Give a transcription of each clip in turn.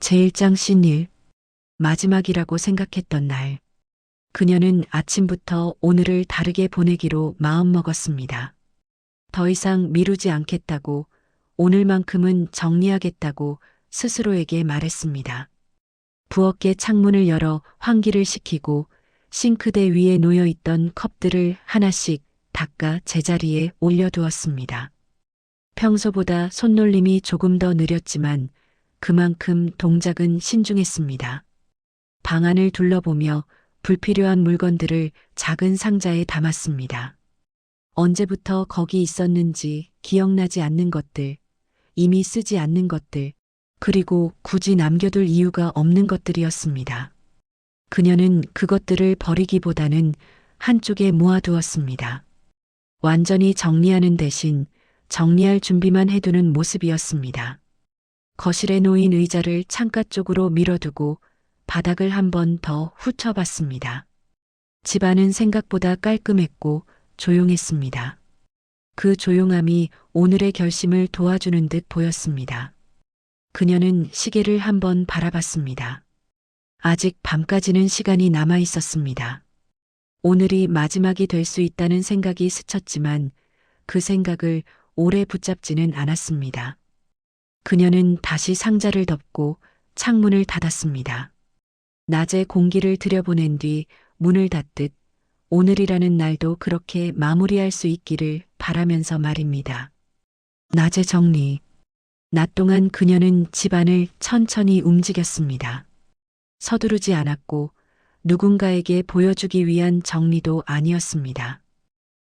제1장 신일, 마지막이라고 생각했던 날. 그녀는 아침부터 오늘을 다르게 보내기로 마음먹었습니다. 더 이상 미루지 않겠다고, 오늘만큼은 정리하겠다고 스스로에게 말했습니다. 부엌의 창문을 열어 환기를 시키고 싱크대 위에 놓여있던 컵들을 하나씩 닦아 제자리에 올려두었습니다. 평소보다 손놀림이 조금 더 느렸지만 그만큼 동작은 신중했습니다. 방 안을 둘러보며 불필요한 물건들을 작은 상자에 담았습니다. 언제부터 거기 있었는지 기억나지 않는 것들, 이미 쓰지 않는 것들, 그리고 굳이 남겨둘 이유가 없는 것들이었습니다. 그녀는 그것들을 버리기보다는 한쪽에 모아두었습니다. 완전히 정리하는 대신 정리할 준비만 해두는 모습이었습니다. 거실에 놓인 의자를 창가 쪽으로 밀어두고 바닥을 한 번 더 훑어봤습니다. 집안은 생각보다 깔끔했고 조용했습니다. 그 조용함이 오늘의 결심을 도와주는 듯 보였습니다. 그녀는 시계를 한번 바라봤습니다. 아직 밤까지는 시간이 남아 있었습니다. 오늘이 마지막이 될 수 있다는 생각이 스쳤지만 그 생각을 오래 붙잡지는 않았습니다. 그녀는 다시 상자를 덮고 창문을 닫았습니다. 낮에 공기를 들여보낸 뒤 문을 닫듯 오늘이라는 날도 그렇게 마무리할 수 있기를 바라면서 말입니다. 낮의 정리. 낮 동안 그녀는 집안을 천천히 움직였습니다. 서두르지 않았고 누군가에게 보여주기 위한 정리도 아니었습니다.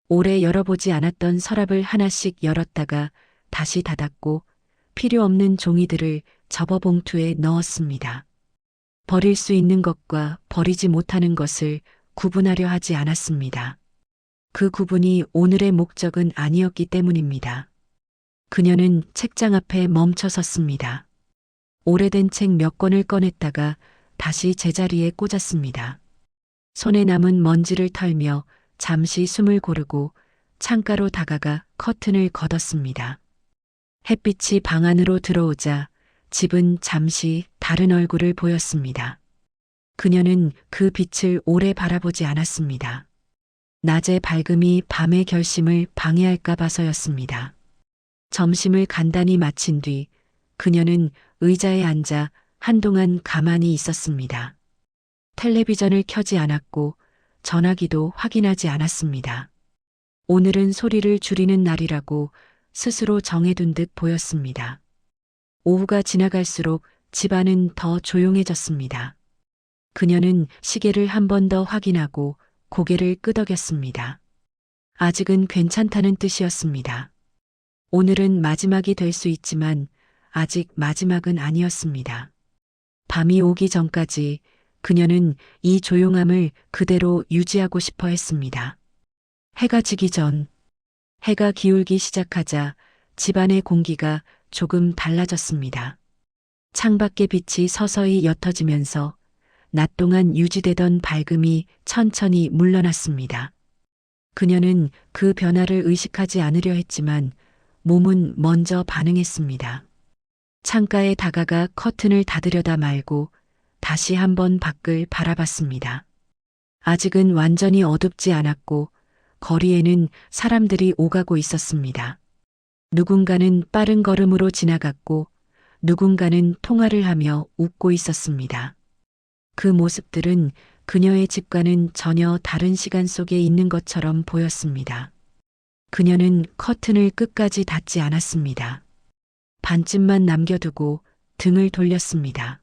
오래 열어보지 않았던 서랍을 하나씩 열었다가 다시 닫았고 필요 없는 종이들을 접어 봉투에 넣었습니다. 버릴 수 있는 것과 버리지 못하는 것을 구분하려 하지 않았습니다. 그 구분이 오늘의 목적은 아니었기 때문입니다. 그녀는 책장 앞에 멈춰 섰습니다. 오래된 책 몇 권을 꺼냈다가 다시 제자리에 꽂았습니다. 손에 남은 먼지를 털며 잠시 숨을 고르고 창가로 다가가 커튼을 걷었습니다. 햇빛이 방 안으로 들어오자 집은 잠시 다른 얼굴을 보였습니다. 그녀는 그 빛을 오래 바라보지 않았습니다. 낮의 밝음이 밤의 결심을 방해할까 봐서였습니다. 점심을 간단히 마친 뒤 그녀는 의자에 앉아 한동안 가만히 있었습니다. 텔레비전을 켜지 않았고 전화기도 확인하지 않았습니다. 오늘은 소리를 줄이는 날이라고 스스로 정해둔 듯 보였습니다. 오후가 지나갈수록 집안은 더 조용해졌습니다. 그녀는 시계를 한 번 더 확인하고 고개를 끄덕였습니다. 아직은 괜찮다는 뜻이었습니다. 오늘은 마지막이 될 수 있지만 아직 마지막은 아니었습니다. 밤이 오기 전까지 그녀는 이 조용함을 그대로 유지하고 싶어 했습니다. 해가 지기 전, 해가 기울기 시작하자 집안의 공기가 조금 달라졌습니다. 창밖의 빛이 서서히 옅어지면서 낮 동안 유지되던 밝음이 천천히 물러났습니다. 그녀는 그 변화를 의식하지 않으려 했지만 몸은 먼저 반응했습니다. 창가에 다가가 커튼을 닫으려다 말고 다시 한번 밖을 바라봤습니다. 아직은 완전히 어둡지 않았고 거리에는 사람들이 오가고 있었습니다. 누군가는 빠른 걸음으로 지나갔고 누군가는 통화를 하며 웃고 있었습니다. 그 모습들은 그녀의 집과는 전혀 다른 시간 속에 있는 것처럼 보였습니다. 그녀는 커튼을 끝까지 닫지 않았습니다. 반쯤만 남겨두고 등을 돌렸습니다.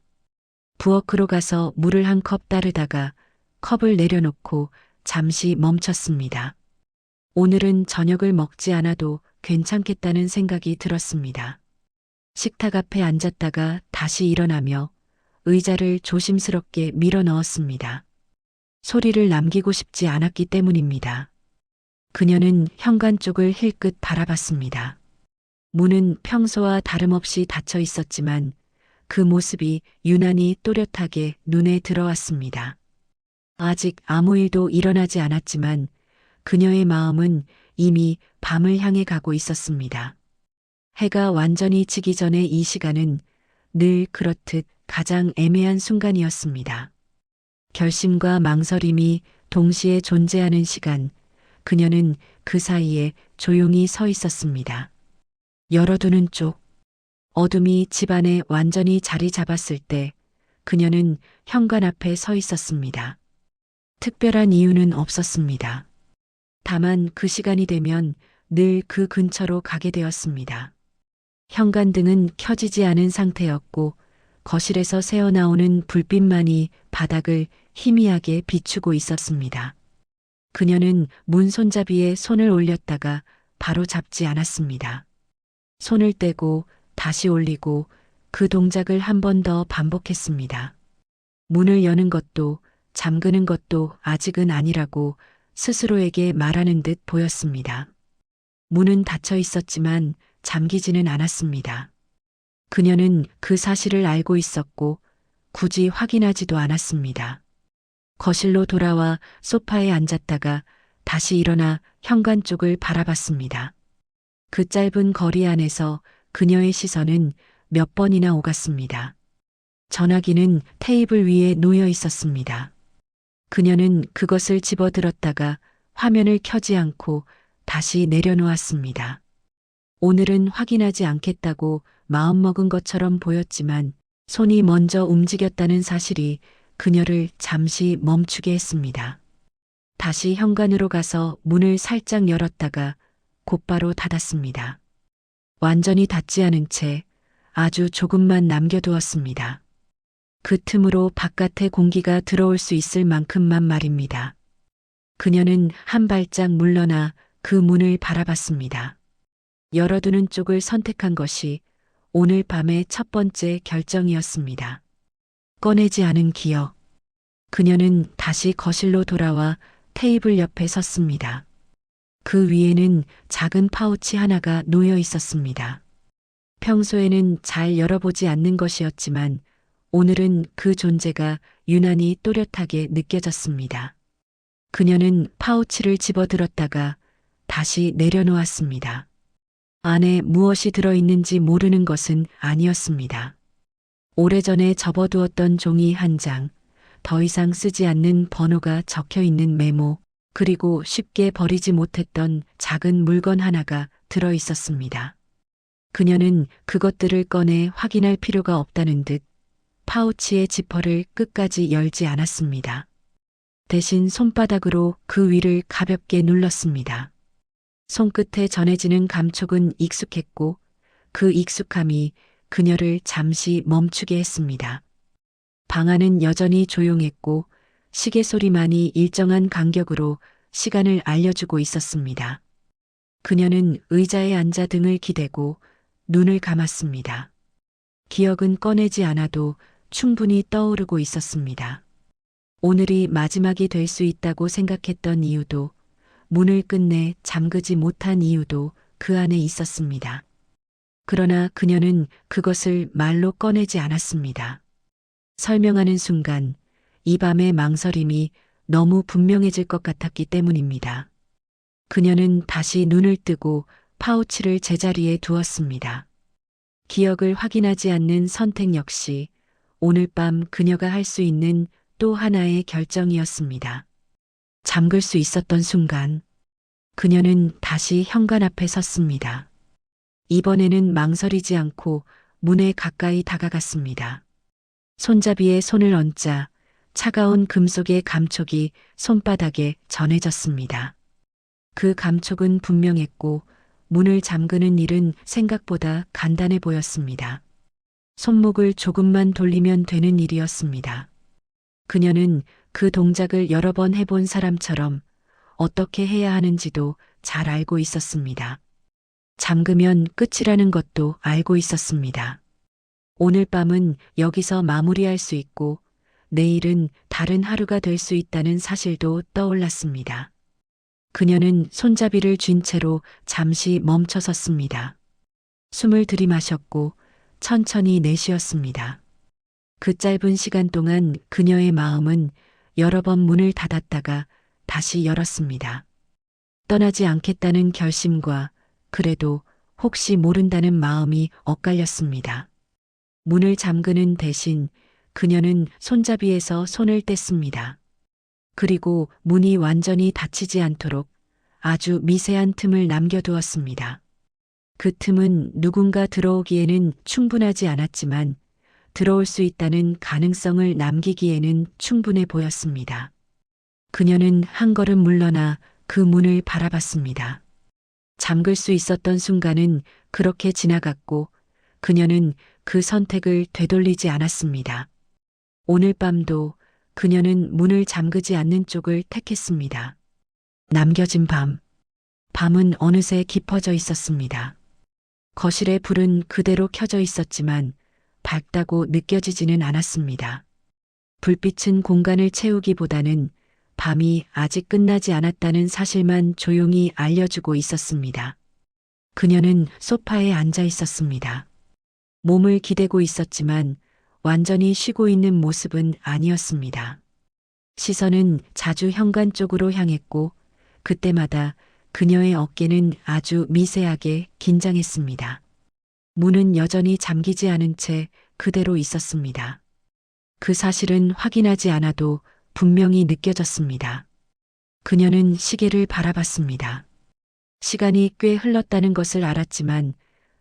부엌으로 가서 물을 한 컵 따르다가 컵을 내려놓고 잠시 멈췄습니다. 오늘은 저녁을 먹지 않아도 괜찮겠다는 생각이 들었습니다. 식탁 앞에 앉았다가 다시 일어나며 의자를 조심스럽게 밀어 넣었습니다. 소리를 남기고 싶지 않았기 때문입니다. 그녀는 현관 쪽을 힐끗 바라봤습니다. 문은 평소와 다름없이 닫혀 있었지만 그 모습이 유난히 또렷하게 눈에 들어왔습니다. 아직 아무 일도 일어나지 않았지만 그녀의 마음은 이미 밤을 향해 가고 있었습니다. 해가 완전히 지기 전에 이 시간은 늘 그렇듯 가장 애매한 순간이었습니다. 결심과 망설임이 동시에 존재하는 시간, 그녀는 그 사이에 조용히 서 있었습니다. 열어두는 쪽, 어둠이 집안에 완전히 자리 잡았을 때 그녀는 현관 앞에 서 있었습니다. 특별한 이유는 없었습니다. 다만 그 시간이 되면 늘 그 근처로 가게 되었습니다. 현관등은 켜지지 않은 상태였고 거실에서 새어나오는 불빛만이 바닥을 희미하게 비추고 있었습니다. 그녀는 문 손잡이에 손을 올렸다가 바로 잡지 않았습니다. 손을 떼고 다시 올리고 그 동작을 한 번 더 반복했습니다. 문을 여는 것도 잠그는 것도 아직은 아니라고 스스로에게 말하는 듯 보였습니다. 문은 닫혀 있었지만 잠기지는 않았습니다. 그녀는 그 사실을 알고 있었고 굳이 확인하지도 않았습니다. 거실로 돌아와 소파에 앉았다가 다시 일어나 현관 쪽을 바라봤습니다. 그 짧은 거리 안에서 그녀의 시선은 몇 번이나 오갔습니다. 전화기는 테이블 위에 놓여 있었습니다. 그녀는 그것을 집어들었다가 화면을 켜지 않고 다시 내려놓았습니다. 오늘은 확인하지 않겠다고 마음먹은 것처럼 보였지만 손이 먼저 움직였다는 사실이 그녀를 잠시 멈추게 했습니다. 다시 현관으로 가서 문을 살짝 열었다가 곧바로 닫았습니다. 완전히 닫지 않은 채 아주 조금만 남겨두었습니다. 그 틈으로 바깥의 공기가 들어올 수 있을 만큼만 말입니다. 그녀는 한 발짝 물러나 그 문을 바라봤습니다. 열어두는 쪽을 선택한 것이 오늘 밤의 첫 번째 결정이었습니다. 꺼내지 않은 기억. 그녀는 다시 거실로 돌아와 테이블 옆에 섰습니다. 그 위에는 작은 파우치 하나가 놓여 있었습니다. 평소에는 잘 열어보지 않는 것이었지만 오늘은 그 존재가 유난히 또렷하게 느껴졌습니다. 그녀는 파우치를 집어들었다가 다시 내려놓았습니다. 안에 무엇이 들어있는지 모르는 것은 아니었습니다. 오래전에 접어두었던 종이 한 장, 더 이상 쓰지 않는 번호가 적혀 있는 메모, 그리고 쉽게 버리지 못했던 작은 물건 하나가 들어 있었습니다. 그녀는 그것들을 꺼내 확인할 필요가 없다는 듯 파우치의 지퍼를 끝까지 열지 않았습니다. 대신 손바닥으로 그 위를 가볍게 눌렀습니다. 손끝에 전해지는 감촉은 익숙했고 그 익숙함이 그녀를 잠시 멈추게 했습니다. 방 안은 여전히 조용했고 시계 소리만이 일정한 간격으로 시간을 알려주고 있었습니다. 그녀는 의자에 앉아 등을 기대고 눈을 감았습니다. 기억은 꺼내지 않아도 충분히 떠오르고 있었습니다. 오늘이 마지막이 될 수 있다고 생각했던 이유도, 문을 끝내 잠그지 못한 이유도 그 안에 있었습니다. 그러나 그녀는 그것을 말로 꺼내지 않았습니다. 설명하는 순간 이 밤의 망설임이 너무 분명해질 것 같았기 때문입니다. 그녀는 다시 눈을 뜨고 파우치를 제자리에 두었습니다. 기억을 확인하지 않는 선택 역시 오늘 밤 그녀가 할 수 있는 또 하나의 결정이었습니다. 잠글 수 있었던 순간 그녀는 다시 현관 앞에 섰습니다. 이번에는 망설이지 않고 문에 가까이 다가갔습니다. 손잡이에 손을 얹자 차가운 금속의 감촉이 손바닥에 전해졌습니다. 그 감촉은 분명했고 문을 잠그는 일은 생각보다 간단해 보였습니다. 손목을 조금만 돌리면 되는 일이었습니다. 그녀는 그 동작을 여러 번 해본 사람처럼 어떻게 해야 하는지도 잘 알고 있었습니다. 잠그면 끝이라는 것도 알고 있었습니다. 오늘 밤은 여기서 마무리할 수 있고 내일은 다른 하루가 될 수 있다는 사실도 떠올랐습니다. 그녀는 손잡이를 쥔 채로 잠시 멈춰 섰습니다. 숨을 들이마셨고 천천히 내쉬었습니다. 그 짧은 시간 동안 그녀의 마음은 여러 번 문을 닫았다가 다시 열었습니다. 떠나지 않겠다는 결심과 그래도 혹시 모른다는 마음이 엇갈렸습니다. 문을 잠그는 대신 그녀는 손잡이에서 손을 뗐습니다. 그리고 문이 완전히 닫히지 않도록 아주 미세한 틈을 남겨두었습니다. 그 틈은 누군가 들어오기에는 충분하지 않았지만 들어올 수 있다는 가능성을 남기기에는 충분해 보였습니다. 그녀는 한 걸음 물러나 그 문을 바라봤습니다. 잠글 수 있었던 순간은 그렇게 지나갔고 그녀는 그 선택을 되돌리지 않았습니다. 오늘 밤도 그녀는 문을 잠그지 않는 쪽을 택했습니다. 남겨진 밤. 밤은 어느새 깊어져 있었습니다. 거실의 불은 그대로 켜져 있었지만 밝다고 느껴지지는 않았습니다. 불빛은 공간을 채우기보다는 밤이 아직 끝나지 않았다는 사실만 조용히 알려주고 있었습니다. 그녀는 소파에 앉아 있었습니다. 몸을 기대고 있었지만 완전히 쉬고 있는 모습은 아니었습니다. 시선은 자주 현관 쪽으로 향했고 그때마다 그녀의 어깨는 아주 미세하게 긴장했습니다. 문은 여전히 잠기지 않은 채 그대로 있었습니다. 그 사실은 확인하지 않아도 분명히 느껴졌습니다. 그녀는 시계를 바라봤습니다. 시간이 꽤 흘렀다는 것을 알았지만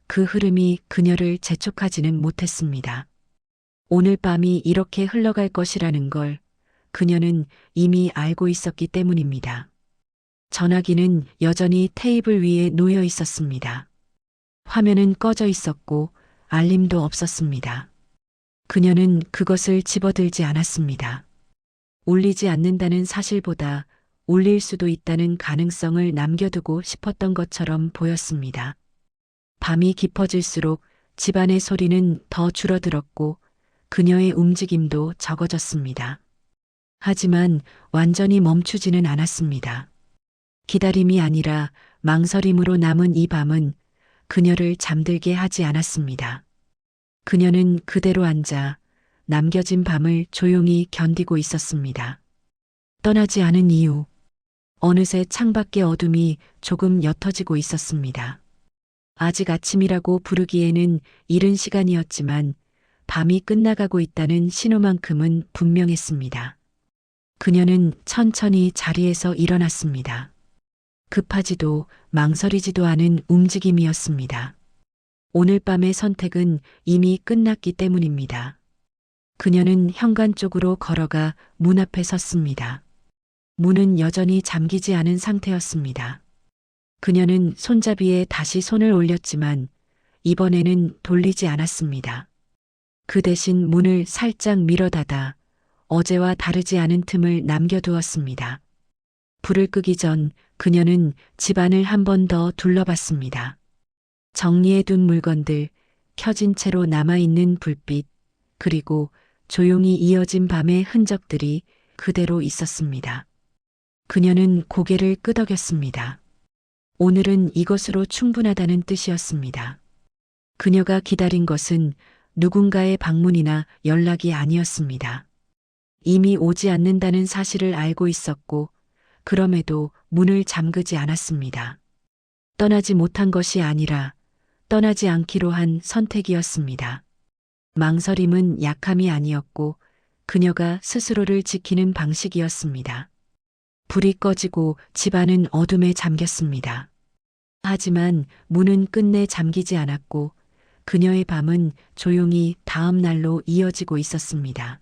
그 흐름이 그녀를 재촉하지는 못했습니다. 오늘 밤이 이렇게 흘러갈 것이라는 걸 그녀는 이미 알고 있었기 때문입니다. 전화기는 여전히 테이블 위에 놓여 있었습니다. 화면은 꺼져 있었고 알림도 없었습니다. 그녀는 그것을 집어들지 않았습니다. 울리지 않는다는 사실보다 울릴 수도 있다는 가능성을 남겨두고 싶었던 것처럼 보였습니다. 밤이 깊어질수록 집안의 소리는 더 줄어들었고 그녀의 움직임도 적어졌습니다. 하지만 완전히 멈추지는 않았습니다. 기다림이 아니라 망설임으로 남은 이 밤은 그녀를 잠들게 하지 않았습니다. 그녀는 그대로 앉아 남겨진 밤을 조용히 견디고 있었습니다. 떠나지 않은 이유. 어느새 창밖의 어둠이 조금 옅어지고 있었습니다. 아직 아침이라고 부르기에는 이른 시간이었지만 밤이 끝나가고 있다는 신호만큼은 분명했습니다. 그녀는 천천히 자리에서 일어났습니다. 급하지도 망설이지도 않은 움직임이었습니다. 오늘 밤의 선택은 이미 끝났기 때문입니다. 그녀는 현관 쪽으로 걸어가 문 앞에 섰습니다. 문은 여전히 잠기지 않은 상태였습니다. 그녀는 손잡이에 다시 손을 올렸지만 이번에는 돌리지 않았습니다. 그 대신 문을 살짝 밀어 닫아 어제와 다르지 않은 틈을 남겨두었습니다. 불을 끄기 전 그녀는 집안을 한 번 더 둘러봤습니다. 정리해둔 물건들, 켜진 채로 남아있는 불빛, 그리고 조용히 이어진 밤의 흔적들이 그대로 있었습니다. 그녀는 고개를 끄덕였습니다. 오늘은 이것으로 충분하다는 뜻이었습니다. 그녀가 기다린 것은 누군가의 방문이나 연락이 아니었습니다. 이미 오지 않는다는 사실을 알고 있었고 그럼에도 문을 잠그지 않았습니다. 떠나지 못한 것이 아니라 떠나지 않기로 한 선택이었습니다. 망설임은 약함이 아니었고 그녀가 스스로를 지키는 방식이었습니다. 불이 꺼지고 집안은 어둠에 잠겼습니다. 하지만 문은 끝내 잠기지 않았고 그녀의 밤은 조용히 다음 날로 이어지고 있었습니다.